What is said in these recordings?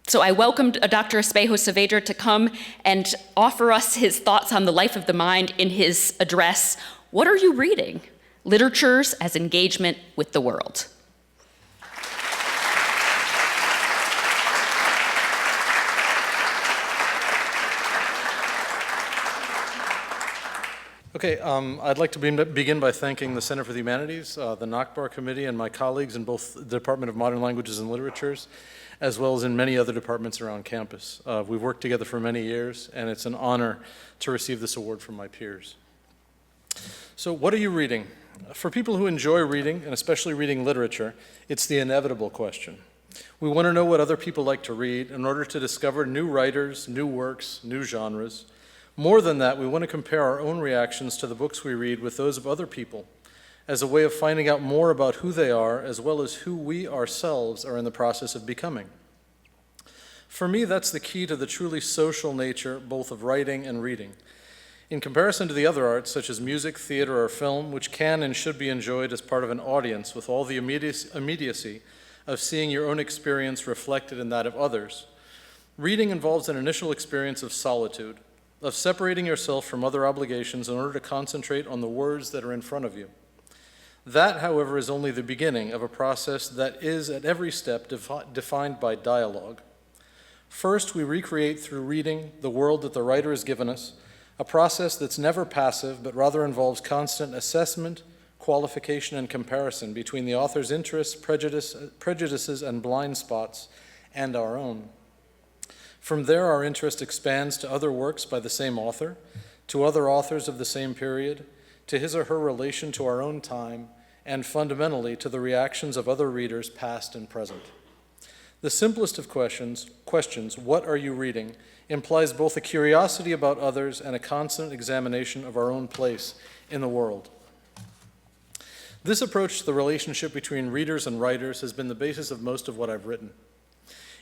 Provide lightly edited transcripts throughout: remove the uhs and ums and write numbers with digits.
So I welcomed Dr. Espejo-Saavedra to come and offer us his thoughts on the life of the mind in his address, What Are You Reading? Literatures as Engagement with the World. Okay, I'd like to begin by thanking the Center for the Humanities, the Nachbahr Committee, and my colleagues in both the Department of Modern Languages and Literatures, as well as in many other departments around campus. We've worked together for many years, and it's an honor to receive this award from my peers. So what are you reading? For people who enjoy reading, and especially reading literature, it's the inevitable question. We want to know what other people like to read in order to discover new writers, new works, new genres. More than that, we want to compare our own reactions to the books we read with those of other people as a way of finding out more about who they are, as well as who we ourselves are in the process of becoming. For me, that's the key to the truly social nature both of writing and reading. In comparison to the other arts, such as music, theater, or film, which can and should be enjoyed as part of an audience with all the immediacy of seeing your own experience reflected in that of others, reading involves an initial experience of solitude, of separating yourself from other obligations in order to concentrate on the words that are in front of you. That, however, is only the beginning of a process that is at every step defined by dialogue. First, we recreate through reading the world that the writer has given us, a process that's never passive, but rather involves constant assessment, qualification, and comparison between the author's interests, prejudices, and blind spots, and our own. From there, our interest expands to other works by the same author, to other authors of the same period, to his or her relation to our own time, and fundamentally to the reactions of other readers, past and present. The simplest of questions, what are you reading, implies both a curiosity about others and a constant examination of our own place in the world. This approach to the relationship between readers and writers has been the basis of most of what I've written.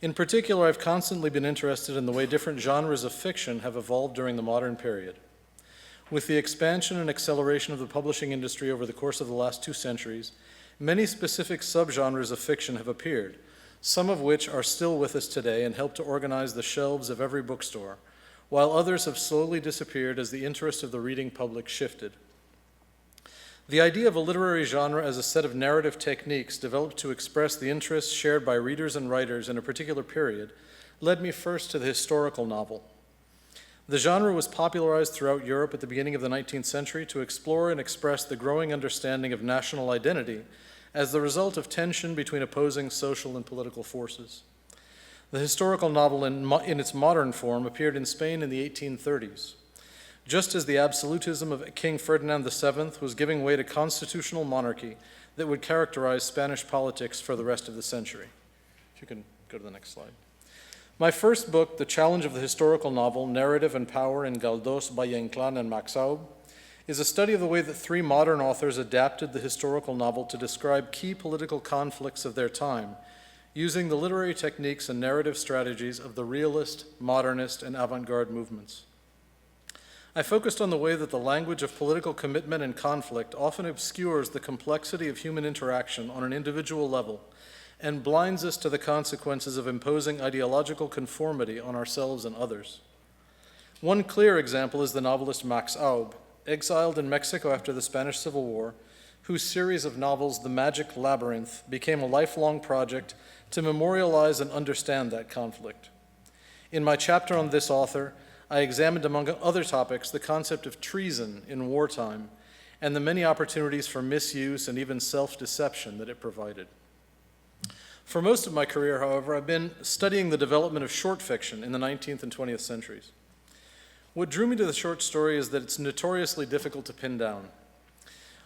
In particular, I've constantly been interested in the way different genres of fiction have evolved during the modern period. With the expansion and acceleration of the publishing industry over the course of the last 2 centuries, many specific subgenres of fiction have appeared, some of which are still with us today and help to organize the shelves of every bookstore, while others have slowly disappeared as the interest of the reading public shifted. The idea of a literary genre as a set of narrative techniques developed to express the interests shared by readers and writers in a particular period led me first to the historical novel. The genre was popularized throughout Europe at the beginning of the 19th century to explore and express the growing understanding of national identity as the result of tension between opposing social and political forces. The historical novel in its modern form appeared in Spain in the 1830s. Just as the absolutism of King Ferdinand VII was giving way to constitutional monarchy that would characterize Spanish politics for the rest of the century. If you can go to the next slide. My first book, The Challenge of the Historical Novel, Narrative and Power in Galdós, Valle-Inclán, and Maxaub, is a study of the way that 3 modern authors adapted the historical novel to describe key political conflicts of their time, using the literary techniques and narrative strategies of the realist, modernist, and avant-garde movements. I focused on the way that the language of political commitment and conflict often obscures the complexity of human interaction on an individual level and blinds us to the consequences of imposing ideological conformity on ourselves and others. One clear example is the novelist Maxaub, exiled in Mexico after the Spanish Civil War, whose series of novels, The Magic Labyrinth, became a lifelong project to memorialize and understand that conflict. In my chapter on this author, I examined, among other topics, the concept of treason in wartime and the many opportunities for misuse and even self-deception that it provided. For most of my career, however, I've been studying the development of short fiction in the 19th and 20th centuries. What drew me to the short story is that it's notoriously difficult to pin down.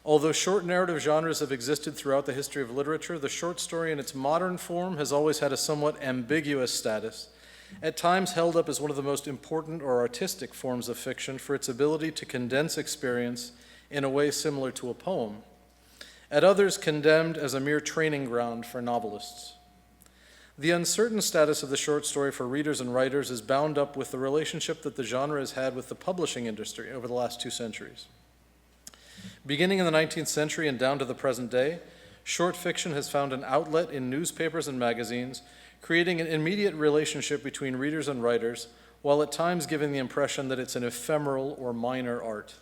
Although short narrative genres have existed throughout the history of literature, the short story in its modern form has always had a somewhat ambiguous status, at times held up as one of the most important or artistic forms of fiction for its ability to condense experience in a way similar to a poem, at others condemned as a mere training ground for novelists. The uncertain status of the short story for readers and writers is bound up with the relationship that the genre has had with the publishing industry over the last 2 centuries. Beginning in the 19th century and down to the present day, short fiction has found an outlet in newspapers and magazines, creating an immediate relationship between readers and writers, while at times giving the impression that it's an ephemeral or minor art.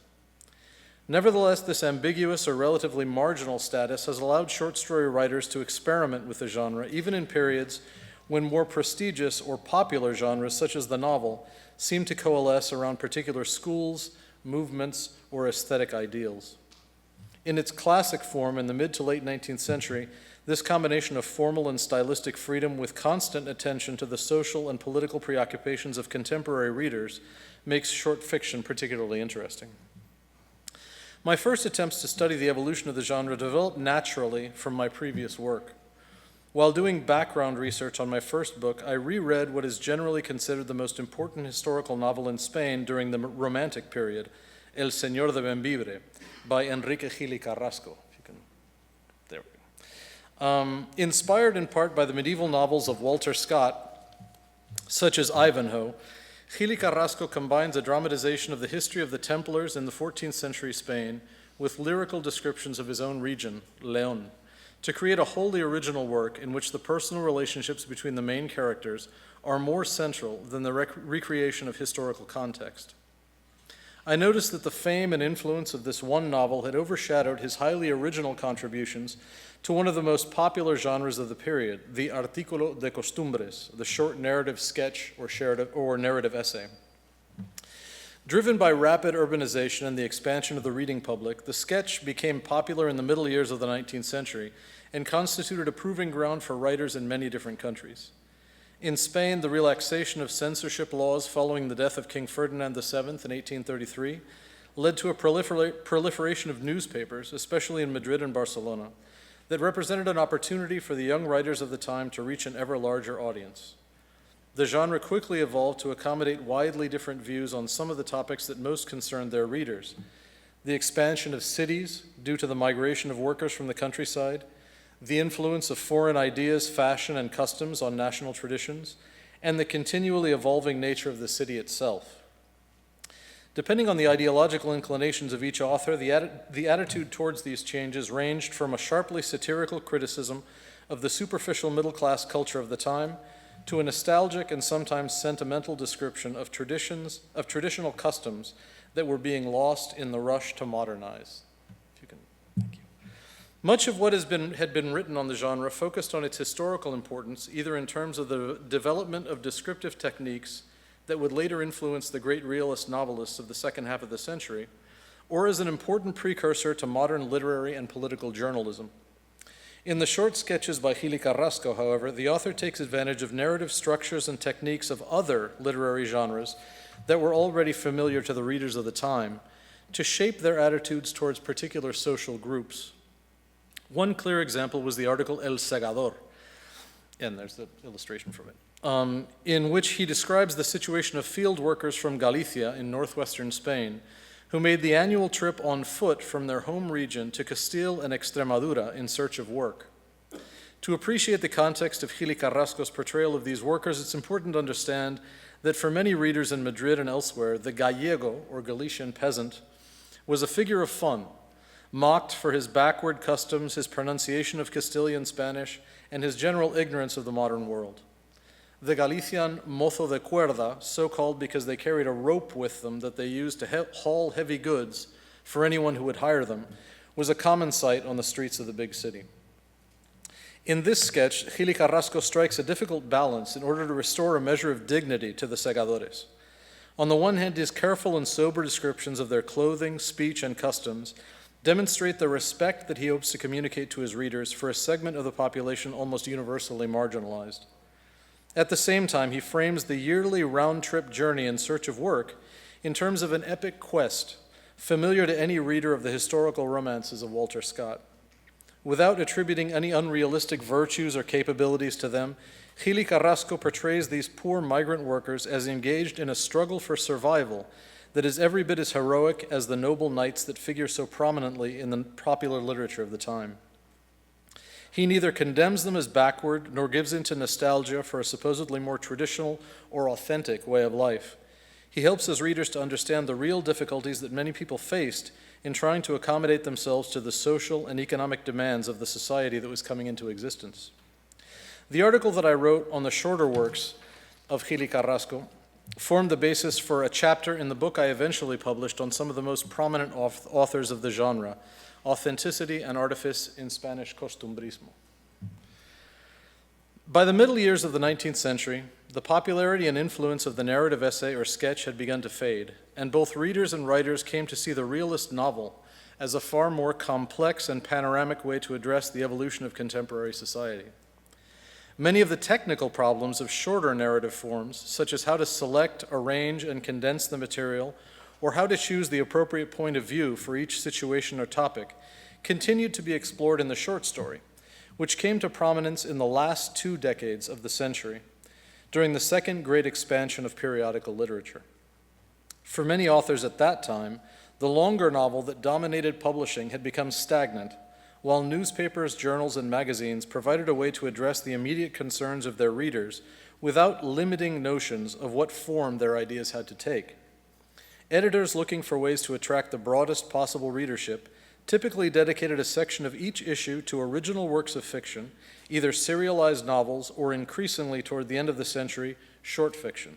Nevertheless, this ambiguous or relatively marginal status has allowed short story writers to experiment with the genre, even in periods when more prestigious or popular genres, such as the novel, seem to coalesce around particular schools, movements, or aesthetic ideals. In its classic form in the mid to late 19th century, this combination of formal and stylistic freedom with constant attention to the social and political preoccupations of contemporary readers makes short fiction particularly interesting. My first attempts to study the evolution of the genre developed naturally from my previous work. While doing background research on my first book, I reread what is generally considered the most important historical novel in Spain during the Romantic period, El Señor de Bembibre, by Enrique Gil y Carrasco. There we go. Inspired in part by the medieval novels of Walter Scott, such as Ivanhoe, Gil y Carrasco combines a dramatization of the history of the Templars in the 14th century Spain with lyrical descriptions of his own region, León, to create a wholly original work in which the personal relationships between the main characters are more central than the recreation of historical context. I noticed that the fame and influence of this one novel had overshadowed his highly original contributions to one of the most popular genres of the period, the artículo de costumbres, the short narrative sketch or narrative essay. Driven by rapid urbanization and the expansion of the reading public, the sketch became popular in the middle years of the 19th century and constituted a proving ground for writers in many different countries. In Spain, the relaxation of censorship laws following the death of King Ferdinand VII in 1833 led to a proliferation of newspapers, especially in Madrid and Barcelona, that represented an opportunity for the young writers of the time to reach an ever larger audience. The genre quickly evolved to accommodate widely different views on some of the topics that most concerned their readers: the expansion of cities due to the migration of workers from the countryside, the influence of foreign ideas, fashion, and customs on national traditions, and the continually evolving nature of the city itself. Depending on the ideological inclinations of each author, the attitude towards these changes ranged from a sharply satirical criticism of the superficial middle-class culture of the time to a nostalgic and sometimes sentimental description of traditional customs that were being lost in the rush to modernize. Thank you. Much of what had been written on the genre focused on its historical importance, either in terms of the development of descriptive techniques that would later influence the great realist novelists of the second half of the century, or as an important precursor to modern literary and political journalism. In the short sketches by Gil y Carrasco, however, the author takes advantage of narrative structures and techniques of other literary genres that were already familiar to the readers of the time to shape their attitudes towards particular social groups. One clear example was the article El Segador, and there's the illustration from it, in which he describes the situation of field workers from Galicia in northwestern Spain who made the annual trip on foot from their home region to Castile and Extremadura in search of work. To appreciate the context of Gil y Carrasco's portrayal of these workers, it's important to understand that for many readers in Madrid and elsewhere, the Gallego, or Galician peasant, was a figure of fun, mocked for his backward customs, his pronunciation of Castilian Spanish, and his general ignorance of the modern world. The Galician mozo de cuerda, so called because they carried a rope with them that they used to haul heavy goods for anyone who would hire them, was a common sight on the streets of the big city. In this sketch, Gil y Carrasco strikes a difficult balance in order to restore a measure of dignity to the segadores. On the one hand, his careful and sober descriptions of their clothing, speech, and customs demonstrate the respect that he hopes to communicate to his readers for a segment of the population almost universally marginalized. At the same time, he frames the yearly round-trip journey in search of work in terms of an epic quest, familiar to any reader of the historical romances of Walter Scott. Without attributing any unrealistic virtues or capabilities to them, Gil y Carrasco portrays these poor migrant workers as engaged in a struggle for survival that is every bit as heroic as the noble knights that figure so prominently in the popular literature of the time. He neither condemns them as backward nor gives in to nostalgia for a supposedly more traditional or authentic way of life. He helps his readers to understand the real difficulties that many people faced in trying to accommodate themselves to the social and economic demands of the society that was coming into existence. The article that I wrote on the shorter works of Gili Carrasco formed the basis for a chapter in the book I eventually published on some of the most prominent authors of the genre, Authenticity and Artifice in Spanish Costumbrismo. By the middle years of the 19th century, the popularity and influence of the narrative essay or sketch had begun to fade, and both readers and writers came to see the realist novel as a far more complex and panoramic way to address the evolution of contemporary society. Many of the technical problems of shorter narrative forms, such as how to select, arrange, and condense the material, or how to choose the appropriate point of view for each situation or topic, continued to be explored in the short story, which came to prominence in the last 2 decades of the century, during the second great expansion of periodical literature. For many authors at that time, the longer novel that dominated publishing had become stagnant, while newspapers, journals, and magazines provided a way to address the immediate concerns of their readers without limiting notions of what form their ideas had to take. Editors looking for ways to attract the broadest possible readership typically dedicated a section of each issue to original works of fiction, either serialized novels or, increasingly toward the end of the century, short fiction.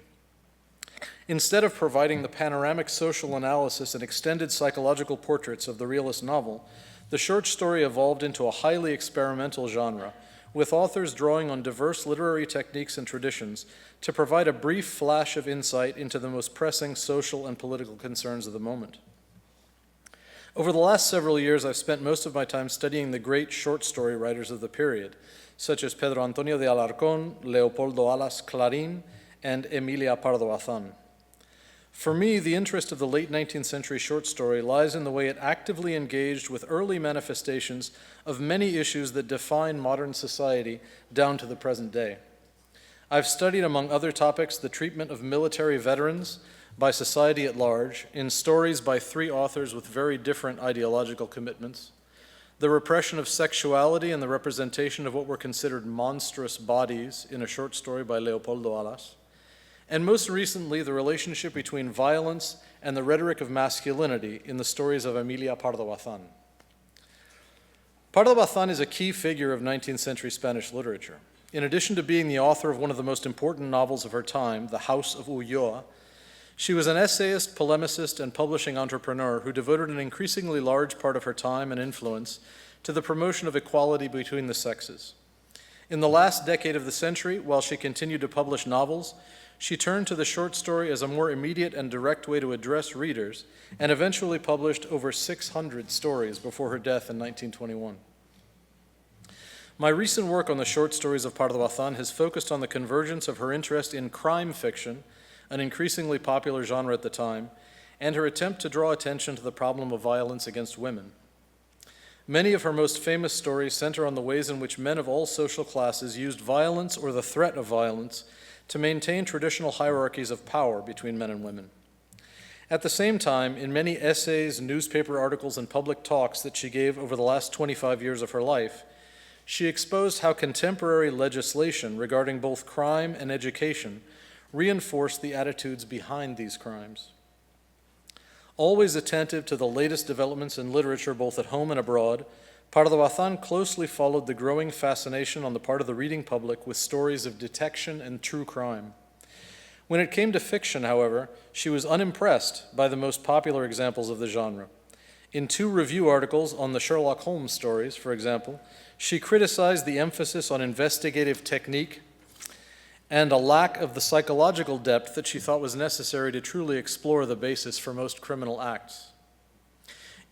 Instead of providing the panoramic social analysis and extended psychological portraits of the realist novel, the short story evolved into a highly experimental genre, with authors drawing on diverse literary techniques and traditions to provide a brief flash of insight into the most pressing social and political concerns of the moment. Over the last several years, I've spent most of my time studying the great short story writers of the period, such as Pedro Antonio de Alarcón, Leopoldo Alas Clarín, and Emilia Pardo Bazán. For me, the interest of the late 19th century short story lies in the way it actively engaged with early manifestations of many issues that define modern society down to the present day. I've studied, among other topics, the treatment of military veterans by society at large, in stories by 3 authors with very different ideological commitments, the repression of sexuality and the representation of what were considered monstrous bodies in a short story by Leopoldo Alas, and most recently, the relationship between violence and the rhetoric of masculinity in the stories of Emilia Pardo Bazán. Pardo Bazán is a key figure of 19th century Spanish literature. In addition to being the author of one of the most important novels of her time, The House of Ulloa, she was an essayist, polemicist, and publishing entrepreneur who devoted an increasingly large part of her time and influence to the promotion of equality between the sexes. In the last decade of the century, while she continued to publish novels, she turned to the short story as a more immediate and direct way to address readers, and eventually published over 600 stories before her death in 1921. My recent work on the short stories of Pardo Bazán has focused on the convergence of her interest in crime fiction, an increasingly popular genre at the time, and her attempt to draw attention to the problem of violence against women. Many of her most famous stories center on the ways in which men of all social classes used violence or the threat of violence to maintain traditional hierarchies of power between men and women. At the same time, in many essays, newspaper articles, and public talks that she gave over the last 25 years of her life, she exposed how contemporary legislation regarding both crime and education reinforced the attitudes behind these crimes. Always attentive to the latest developments in literature both at home and abroad, Pardo Bazán closely followed the growing fascination on the part of the reading public with stories of detection and true crime. When it came to fiction, however, she was unimpressed by the most popular examples of the genre. In 2 review articles on the Sherlock Holmes stories, for example, she criticized the emphasis on investigative technique and a lack of the psychological depth that she thought was necessary to truly explore the basis for most criminal acts.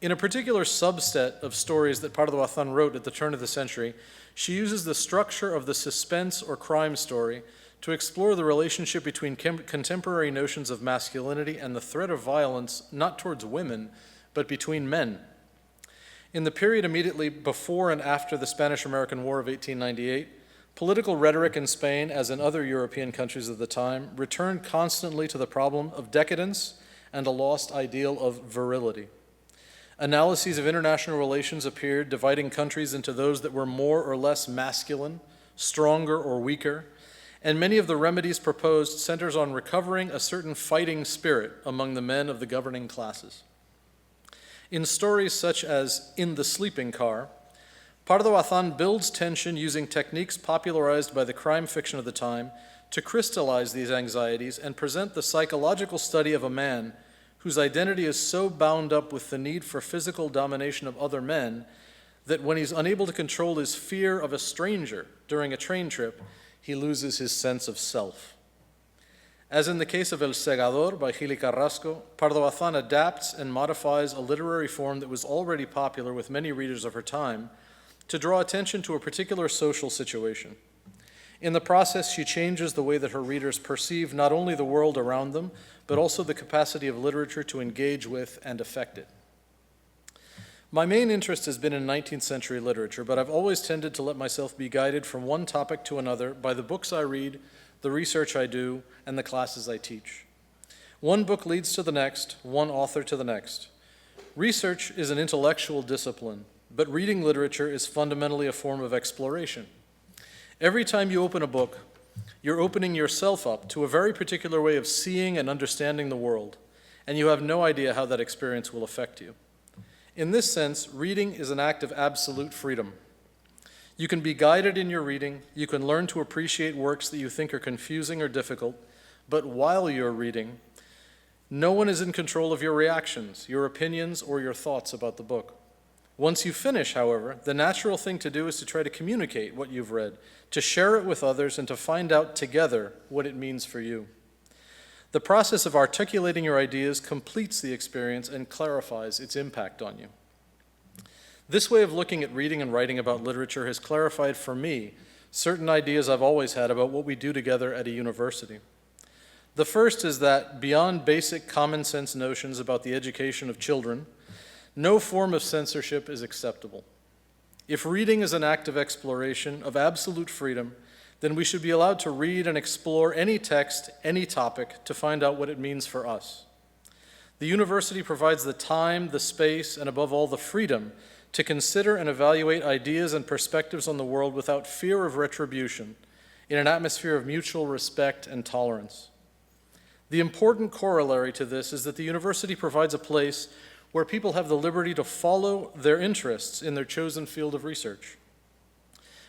In a particular subset of stories that Pardo Bazán wrote at the turn of the century, she uses the structure of the suspense or crime story to explore the relationship between contemporary notions of masculinity and the threat of violence not towards women, but between men. In the period immediately before and after the Spanish-American War of 1898, political rhetoric in Spain, as in other European countries of the time, returned constantly to the problem of decadence and a lost ideal of virility. Analyses of international relations appeared, dividing countries into those that were more or less masculine, stronger or weaker, and many of the remedies proposed centers on recovering a certain fighting spirit among the men of the governing classes. In stories such as In the Sleeping Car, Pardo Bazán builds tension using techniques popularized by the crime fiction of the time to crystallize these anxieties and present the psychological study of a man whose identity is so bound up with the need for physical domination of other men that when he's unable to control his fear of a stranger during a train trip, he loses his sense of self. As in the case of El Segador by Gili Carrasco, Pardo Bazán adapts and modifies a literary form that was already popular with many readers of her time to draw attention to a particular social situation. In the process, she changes the way that her readers perceive not only the world around them, but also the capacity of literature to engage with and affect it. My main interest has been in 19th century literature, but I've always tended to let myself be guided from one topic to another by the books I read, the research I do, and the classes I teach. One book leads to the next, one author to the next. Research is an intellectual discipline, but reading literature is fundamentally a form of exploration. Every time you open a book, you're opening yourself up to a very particular way of seeing and understanding the world, and you have no idea how that experience will affect you. In this sense, reading is an act of absolute freedom. You can be guided in your reading, you can learn to appreciate works that you think are confusing or difficult, but while you're reading, no one is in control of your reactions, your opinions, or your thoughts about the book. Once you finish, however, the natural thing to do is to try to communicate what you've read, to share it with others, and to find out together what it means for you. The process of articulating your ideas completes the experience and clarifies its impact on you. This way of looking at reading and writing about literature has clarified for me certain ideas I've always had about what we do together at a university. The first is that beyond basic common sense notions about the education of children, no form of censorship is acceptable. If reading is an act of exploration, of absolute freedom, then we should be allowed to read and explore any text, any topic, to find out what it means for us. The university provides the time, the space, and above all, the freedom to consider and evaluate ideas and perspectives on the world without fear of retribution, in an atmosphere of mutual respect and tolerance. The important corollary to this is that the university provides a place where people have the liberty to follow their interests in their chosen field of research.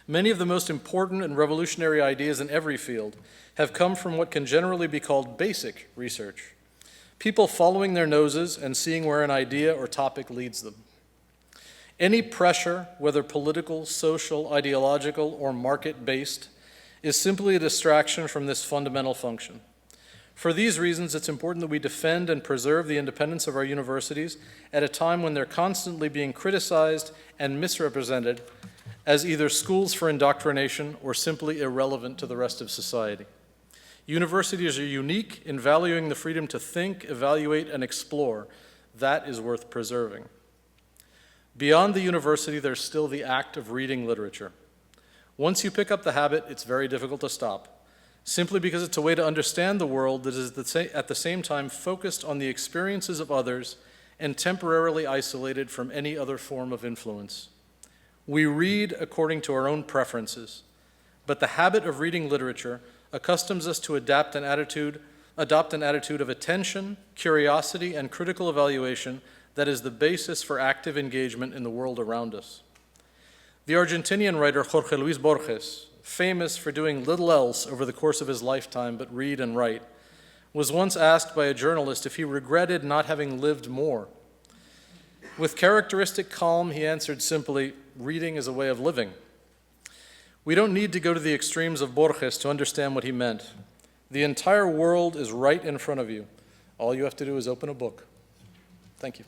Many of the most important and revolutionary ideas in every field have come from what can generally be called basic research, people following their noses and seeing where an idea or topic leads them. Any pressure, whether political, social, ideological, or market-based, is simply a distraction from this fundamental function. For these reasons, it's important that we defend and preserve the independence of our universities at a time when they're constantly being criticized and misrepresented as either schools for indoctrination or simply irrelevant to the rest of society. Universities are unique in valuing the freedom to think, evaluate, and explore. That is worth preserving. Beyond the university, there's still the act of reading literature. Once you pick up the habit, it's very difficult to stop, simply because it's a way to understand the world that is at the same time focused on the experiences of others and temporarily isolated from any other form of influence. We read according to our own preferences, but the habit of reading literature accustoms us to adopt an attitude of attention, curiosity, and critical evaluation that is the basis for active engagement in the world around us. The Argentinian writer Jorge Luis Borges, famous for doing little else over the course of his lifetime but read and write, was once asked by a journalist if he regretted not having lived more. With characteristic calm, he answered simply, "Reading is a way of living." We don't need to go to the extremes of Borges to understand what he meant. The entire world is right in front of you. All you have to do is open a book. Thank you.